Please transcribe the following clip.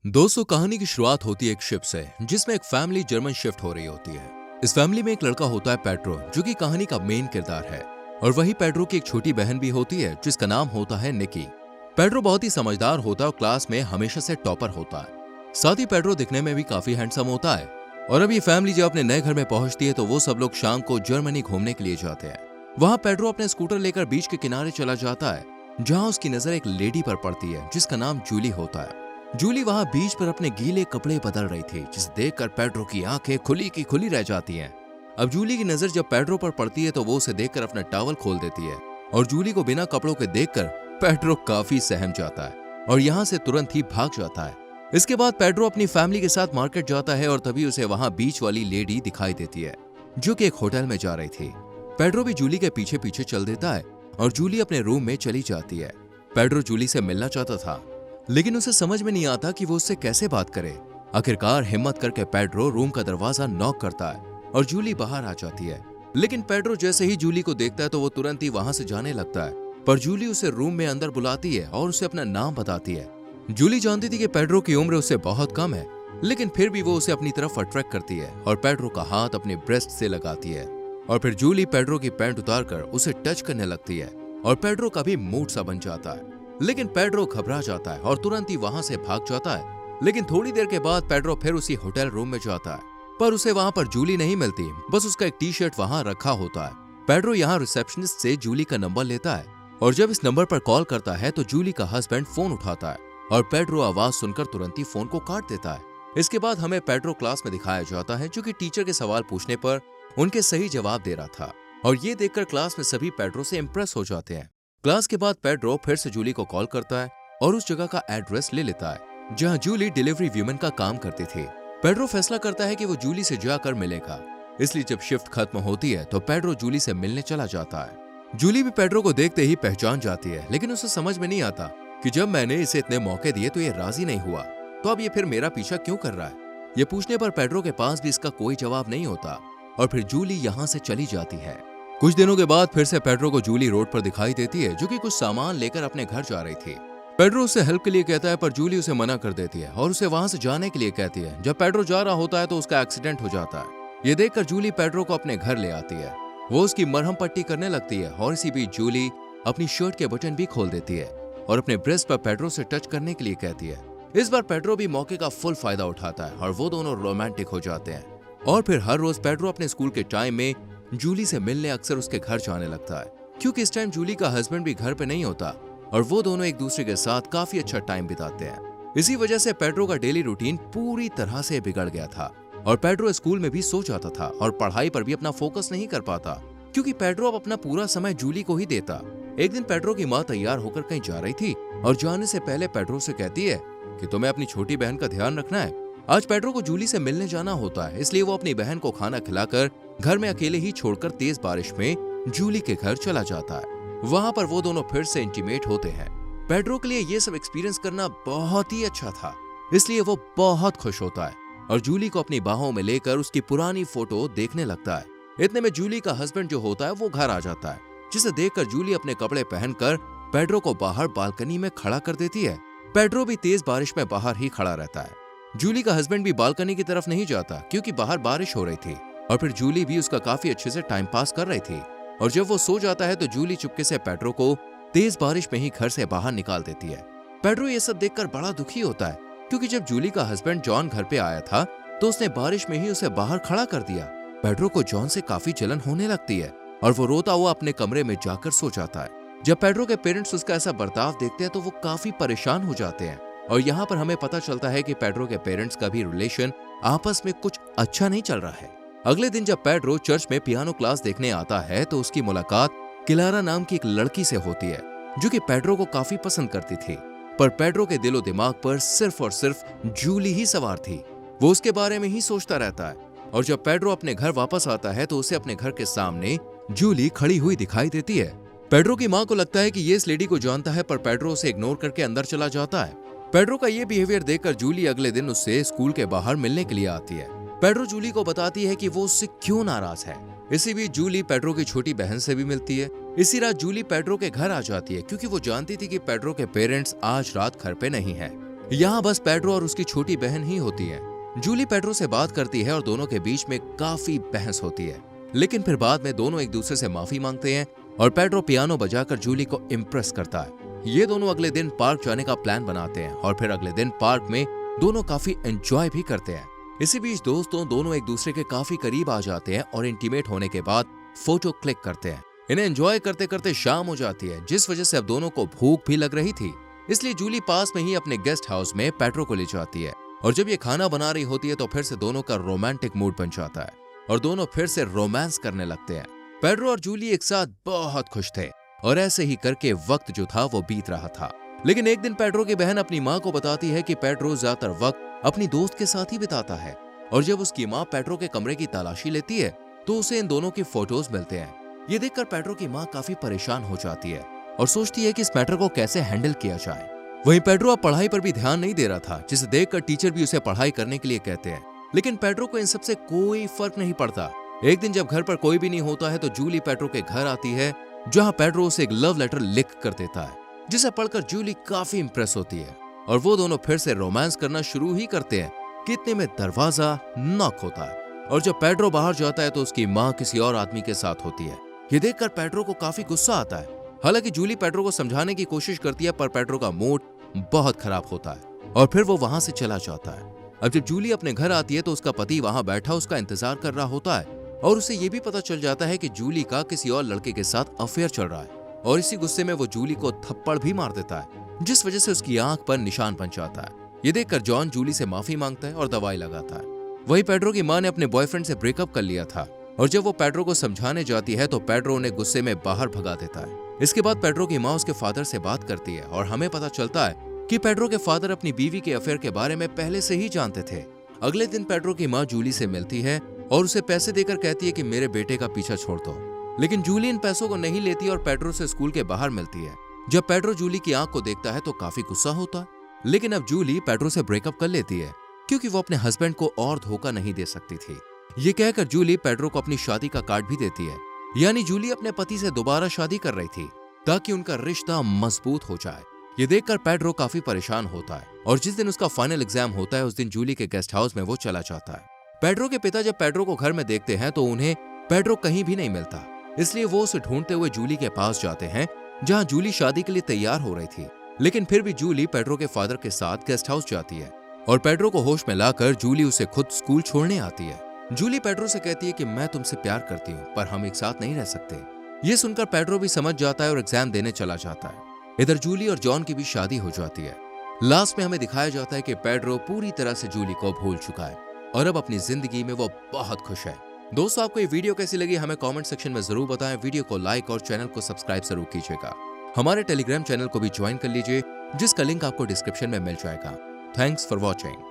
दोस्तों, कहानी की शुरुआत होती है एक शिप से जिसमें एक फैमिली जर्मन शिफ्ट हो रही होती है। इस फैमिली में एक लड़का होता है पेड्रो, जो कि कहानी का मेन किरदार है। और वही पेड्रो की एक छोटी बहन भी होती है जिसका नाम होता है निकी। पेड्रो बहुत ही समझदार होता है और क्लास में हमेशा से टॉपर होता है। साथ ही पेड्रो दिखने में भी काफी हैंडसम होता है। और अब ये फैमिली जब अपने नए घर में पहुंचती है तो वो सब लोग शाम को जर्मनी घूमने के लिए जाते हैं। वहां पेड्रो अपने स्कूटर लेकर बीच के किनारे चला जाता है, जहां उसकी नजर एक लेडी पर पड़ती है जिसका नाम जूली होता है। जूली वहां बीच पर अपने गीले कपड़े बदल रही थी, जिसे देखकर पेड्रो की आंखें खुली की खुली रह जाती हैं। अब जूली की नजर जब पेड्रो पर पड़ती है तो वो उसे देखकर अपना टॉवल खोल देती है और जूली को बिना कपड़ों के देखकर पेड्रो काफी सहम जाता है और यहाँ से तुरंत ही भाग जाता है। इसके बाद पेड्रो अपनी फैमिली के साथ मार्केट जाता है और तभी उसे वहां बीच वाली लेडी दिखाई देती है जो कि एक होटल में जा रही थी। पेड्रो भी जूली के पीछे पीछे चल देता है और जूली अपने रूम में चली जाती है। पेड्रो जूली से मिलना चाहता था, लेकिन उसे समझ में नहीं आता कि वो उससे कैसे बात करे। आखिरकार हिम्मत करके पेड्रो रूम का दरवाजा नॉक करता है और जूली बाहर आ जाती है। लेकिन पेड्रो जैसे ही जूली को देखता है तो वो तुरंत ही वहां से जाने लगता है, पर जूली उसे रूम में अंदर बुलाती है और उसे अपना नाम बताती है। जूली जानती थी कि पेड्रो की उम्र उससे बहुत कम है, लेकिन फिर भी वो उसे अपनी तरफ अट्रैक्ट करती है और पेड्रो का हाथ अपने ब्रेस्ट से लगाती है। और फिर जूली पेड्रो की पैंट उतारकर उसे टच करने लगती है और पेड्रो का भी मूड सा बन जाता है। लेकिन पेड्रो घबरा जाता है और तुरंत ही वहां से भाग जाता है। लेकिन थोड़ी देर के बाद पेड्रो फिर उसी होटल रूम में जाता है, पर उसे वहां पर जूली नहीं मिलती, बस उसका एक टी शर्ट वहां रखा होता है। पेड्रो यहाँ रिसेप्शनिस्ट से जूली का नंबर लेता है और जब इस नंबर पर कॉल करता है तो जूली का हस्बैंड फोन उठाता है और पेड्रो आवाज सुनकर तुरंत ही फोन को काट देता है। इसके बाद हमें पेड्रो क्लास में दिखाया जाता है, जो कि टीचर के सवाल पूछने पर उनके सही जवाब दे रहा था। और ये देखकर क्लास में सभी पेड्रो से इम्प्रेस हो जाते हैं। क्लास के बाद पेड्रो फिर से जूली को कॉल करता है और उस जगह का एड्रेस ले लेता है जहां जूली डिलीवरी व्यूमन का काम करती थी। पेड्रो फैसला करता है कि वो जूली से जाकर मिलेगा, इसलिए जब शिफ्ट खत्म होती है तो पेड्रो जूली से मिलने चला जाता है। जूली भी पेड्रो को देखते ही पहचान जाती है, लेकिन उसे समझ में नहीं आता कि जब मैंने इसे इतने मौके दिए तो ये राजी नहीं हुआ, तो अब ये फिर मेरा पीछा क्यों कर रहा है। ये पूछने पर पेड्रो के पास भी इसका कोई जवाब नहीं होता और फिर जूली यहाँ से चली जाती है। कुछ दिनों के बाद फिर से पेड्रो को जूली रोड पर दिखाई देती है, जो कि कुछ सामान लेकर अपने घर जा रही थी। पेड्रो उससे हेल्प के लिए कहता है, पर जूली उसे मना कर देती है और उसे वहां से जाने के लिए कहती है। जब पेड्रो जा रहा होता है तो उसका एक्सीडेंट हो जाता है। ये देखकर जूली पेड्रो को अपने घर ले आती है। वो उसकी मरहम पट्टी करने लगती है और इसी बीच जूली अपनी शर्ट के बटन भी खोल देती है और अपने ब्रेस्ट पर पेड्रो से टच करने के लिए कहती है। इस बार पेड्रो भी मौके का फुल फायदा उठाता है और वो दोनों रोमांटिक हो जाते हैं। और फिर हर रोज पेड्रो अपने स्कूल के टाइम में जूली से मिलने अक्सर उसके घर जाने लगता है, क्योंकि इस टाइम जूली का हस्बैंड भी घर पे नहीं होता और वो दोनों एक दूसरे के साथ काफी अच्छा टाइम बिताते हैं। इसी वजह से पेड्रो का डेली रूटीन पूरी तरह से बिगड़ गया था और पेड्रो स्कूल में भी सो जाता था और पढ़ाई पर भी अपना फोकस नहीं कर पाता, क्योंकि पेड्रो अब अपना पूरा समय जूली को ही देता। एक दिन पेड्रो की माँ तैयार होकर कहीं जा रही थी और जाने से पहले पेड्रो से कहती है कि तुम्हें अपनी छोटी बहन का ध्यान रखना है। आज पेड्रो को जूली से मिलने जाना होता है, इसलिए वो अपनी बहन को खाना खिलाकर घर में अकेले ही छोड़कर तेज बारिश में जूली के घर चला जाता है। वहां पर वो दोनों फिर से इंटीमेट होते हैं। पेड्रो के लिए ये सब एक्सपीरियंस करना बहुत ही अच्छा था, इसलिए वो बहुत खुश होता है और जूली को अपनी बाहों में लेकर उसकी पुरानी फोटो देखने लगता है। इतने में जूली का हस्बैंड जो होता है वो घर आ जाता है, जिसे देखकर जूली अपने कपड़े पहनकर पेड्रो को बाहर बालकनी में खड़ा कर देती है। पेड्रो भी तेज बारिश में बाहर ही खड़ा रहता है। जूली का हस्बैंड भी बालकनी की तरफ नहीं जाता, क्योंकि बाहर बारिश हो रही थी और फिर जूली भी उसका काफी अच्छे से टाइम पास कर रही थी। और जब वो सो जाता है तो जूली चुपके से पेड्रो को तेज बारिश में ही घर से बाहर निकाल देती है। पेड्रो ये सब देखकर बड़ा दुखी होता है, क्योंकि जब जूली का हस्बैंड जॉन घर पे आया था तो उसने बारिश में ही उसे बाहर खड़ा कर दिया। पेड्रो को जॉन से काफी जलन होने लगती है और वो रोता हुआ अपने कमरे में जाकर सो जाता है। जब पेड्रो के पेरेंट्स उसका ऐसा बर्ताव देखते हैं तो वो काफी परेशान हो जाते हैं और यहाँ पर हमें पता चलता है कि पेड्रो के पेरेंट्स का भी रिलेशन आपस में कुछ अच्छा नहीं चल रहा है। अगले दिन जब पेड्रो चर्च में पियानो क्लास देखने आता है तो उसकी मुलाकात क्लारा नाम की एक लड़की से होती है, जो कि पेड्रो को काफी पसंद करती थी। पर पेड्रो के दिलो दिमाग पर सिर्फ और सिर्फ जूली ही सवार थी। वो उसके बारे में ही सोचता रहता है और जब पेड्रो अपने घर वापस आता है तो उसे अपने घर के सामने जूली खड़ी हुई दिखाई देती है। पेड्रो की माँ को लगता है कि ये इस लेडी को जानता है, पर पेड्रो उसे इग्नोर करके अंदर चला जाता है। पेड्रो का ये बिहेवियर देखकर जूली अगले दिन उससे स्कूल के बाहर मिलने के लिए आती है। पेड्रो जूली को बताती है कि वो उससे क्यों नाराज है। इसी बीच जूली पेड्रो की छोटी बहन से भी मिलती है। इसी रात जूली पेड्रो के घर आ जाती है, क्योंकि वो जानती थी कि पेड्रो के पेरेंट्स आज रात घर पे नहीं हैं। यहाँ बस पेड्रो और उसकी छोटी बहन ही होती है। जूली पेड्रो से बात करती है और दोनों के बीच में काफी बहस होती है, लेकिन फिर बाद में दोनों एक दूसरे से माफी मांगते हैं और पेड्रो पियानो बजाकर जूली को इम्प्रेस करता है। ये दोनों अगले दिन पार्क जाने का प्लान बनाते हैं और फिर अगले दिन पार्क में दोनों काफी एंजॉय भी करते हैं। इसी बीच दोस्तों दोनों एक दूसरे के काफी करीब आ जाते हैं और इंटीमेट होने के बाद फोटो क्लिक करते हैं। इन्हें एंजॉय करते करते शाम हो जाती है, जिस वजह से अब दोनों को भूख भी लग रही थी। इसलिए जूली पास में ही अपने गेस्ट हाउस में पेड्रो को ले जाती है और जब ये खाना बना रही होती है तो फिर से दोनों का रोमांटिक मूड बन जाता है और दोनों फिर से रोमांस करने लगते हैं। पेड्रो और जूली एक साथ बहुत खुश थे और ऐसे ही करके वक्त जो था वो बीत रहा था। लेकिन एक दिन पेड्रो की बहन अपनी माँ को बताती है कि पेड्रो ज्यादातर वक्त अपनी दोस्त के साथ ही बिताता है और जब उसकी माँ पेड्रो के कमरे की तलाशी लेती है तो उसे इन दोनों की फोटोज मिलते हैं। ये देखकर पेड्रो की माँ काफी परेशान हो जाती है और सोचती है कि इस मैटर को कैसे हैंडल किया जाए। वहीं पेड्रो अब पढ़ाई पर भी ध्यान नहीं दे रहा था, जिसे देखकर टीचर भी उसे पढ़ाई करने के लिए कहते हैं, लेकिन पेड्रो को इन सब से कोई फर्क नहीं पड़ता। एक दिन जब घर पर कोई भी नहीं होता है तो जूली पेड्रो के घर आती है, जहां पेड्रो उसे एक लव लेटर लिख कर देता है, जिसे पढ़कर जूली काफी इंप्रेस होती है और वो दोनों फिर से रोमांस करना शुरू ही करते हैं कि इतने में दरवाजा नॉक होता है और जब पेड्रो बाहर जाता है तो उसकी माँ किसी और आदमी के साथ होती है। ये देखकर पेड्रो को काफी गुस्सा आता है। हालांकि जूली पेड्रो को समझाने की कोशिश करती है पर पेड्रो का मूड बहुत खराब होता है और फिर वो वहां से चला जाता है। अब जब जूली अपने घर आती है तो उसका पति वहां बैठा उसका इंतजार कर रहा होता है और उसे ये भी पता चल जाता है कि जूली का किसी और लड़के के साथ अफेयर चल रहा है और इसी गुस्से में वो जूली को थप्पड़ भी मार देता है, जिस वजह से उसकी आंख पर निशान बन जाता है। ये देखकर जॉन जूली से माफी मांगता है और दवाई लगाता है। वही पेड्रो की माँ ने अपने बॉयफ्रेंड से ब्रेकअप कर लिया था और जब वो पेड्रो को समझाने जाती है तो पेड्रो उन्हें गुस्से में बाहर भगा देता है। इसके बाद पेड्रो की माँ उसके फादर से बात करती है और हमें पता चलता है कि पेड्रो के फादर अपनी बीवी के अफेयर के बारे में पहले से ही जानते थे। अगले दिन पेड्रो की माँ जूली से मिलती है और उसे पैसे देकर कहती है कि मेरे बेटे का पीछा छोड़ दो, लेकिन जूली इन पैसों को नहीं लेती और पेड्रो से स्कूल के बाहर मिलती है। जब पेड्रो जूली की आंख को देखता है तो काफी गुस्सा होता है, लेकिन अब जूली पेड्रो से ब्रेकअप कर लेती है क्योंकि वो अपने हस्बैंड को और धोखा नहीं दे सकती थी। ये कहकर जूली पेड्रो को अपनी शादी का कार्ड भी देती है, यानी जूली अपने पति से दोबारा शादी कर रही थी ताकि उनका रिश्ता मजबूत हो जाए। ये देखकर पेड्रो काफी परेशान होता है और जिस दिन उसका फाइनल एग्जाम होता है उस दिन जूली के गेस्ट हाउस में वो चला जाता है। पेड्रो के पिता जब पेड्रो को घर में देखते हैं तो उन्हें पेड्रो कहीं भी नहीं मिलता, इसलिए वो उसे ढूंढते हुए जूली के पास जाते हैं जहां जूली शादी के लिए तैयार हो रही थी। लेकिन फिर भी जूली पेड्रो के फादर के साथ गेस्ट हाउस जाती है और पेड्रो को होश में लाकर जूली उसे खुद स्कूल छोड़ने आती है। जूली पेड्रो से कहती है कि मैं तुमसे प्यार करती हूँ पर हम एक साथ नहीं रह सकते। ये सुनकर पेड्रो भी समझ जाता है और एग्जाम देने चला जाता है। इधर जूली और जॉन की भी शादी हो जाती है। लास्ट में हमें दिखाया जाता है कि पेड्रो पूरी तरह से जूली को भूल चुका है और अब अपनी जिंदगी में वो बहुत खुश है। दोस्तों आपको ये वीडियो कैसी लगी हमें कमेंट सेक्शन में जरूर बताएं। वीडियो को लाइक और चैनल को सब्सक्राइब जरूर कीजिएगा। हमारे टेलीग्राम चैनल को भी ज्वाइन कर लीजिए जिसका लिंक आपको डिस्क्रिप्शन में मिल जाएगा। Thanks for watching.